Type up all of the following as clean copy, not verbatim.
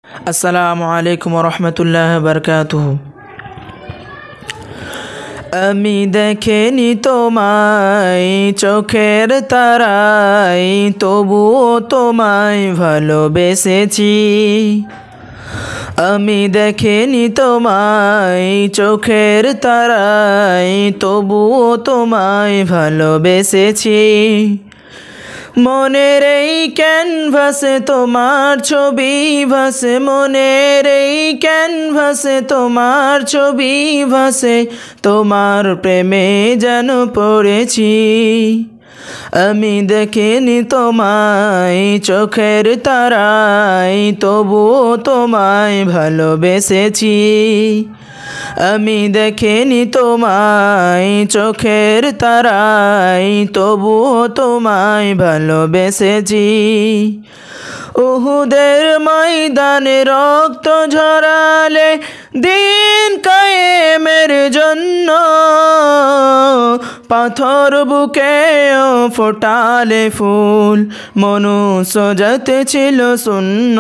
আসসালামু আলাইকুম রহমতুল্লাহ বারকাতুহু। আমি দেখিনি তোমায় চোখের তারায়, তবুও তোমায় ভালোবেসেছি। আমি দেখিনি তোমায় চোখের তারায়, তবুও তোমায় ভালোবেসেছি। মনের এই ক্যানভাসে তোমার ছবি ভাসে, মনের এই ক্যানভাসে তোমার ছবি ভাসে, তোমার প্রেমে যেন পড়েছি। আমি দেখিনি তোমায় চোখের তারায়, তবুও তোমায় ভালোবেসেছি। আমি দেখিনি তোমায় চোখের তারায়, তবুও তোমায় ভালোবেসেছি। উহুদের ময়দানে রক্ত ঝরালে দিন কায়েমের জন্য, পাথর বুকেও ফোটালে ফুল, মনুষ্য জাতি ছিল শূন্য।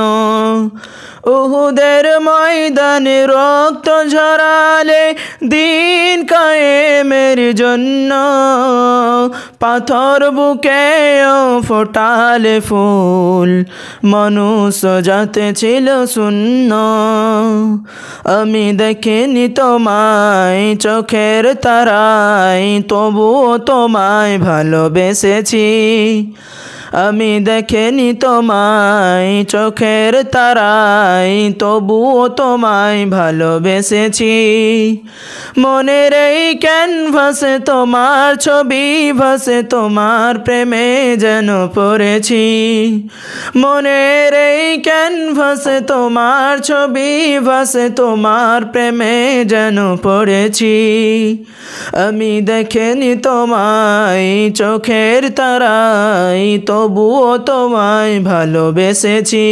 উহুদের ময়দানে রক্ত ঝরালে দিন কায়েমের জন্য, পাথর বুকেও ফোটালে ফুল, মনুষ্য জাতি ছিল শূন্য। আমি দেখিনি তোমায় চোখের তারায়, তবুও তোমায় ভালোবেসেছি। আমি দেখিনি তোমায় চোখের তারায়, তবুও তোমায় ভালোবেসেছি। মনের এই ক্যানভাসে তোমার ছবি ভাসে, তোমার প্রেমে যেন পড়েছি। মনের এই ক্যানভাসে তোমার ছবি ভাসে, তোমার প্রেমে যেন পড়েছি। আমি দেখিনি তোমায় চোখের তারায়, তবুও তোমায় ভালোবেসেছি।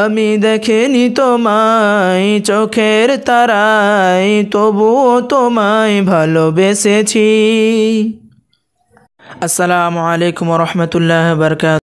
আমি দেখিনি তোমায় চোখের তারায়, তবুও তোমায় ভালোবেসেছি। আসসালামু আলাইকুম রহমতুল্লাহ বারকাতুহু।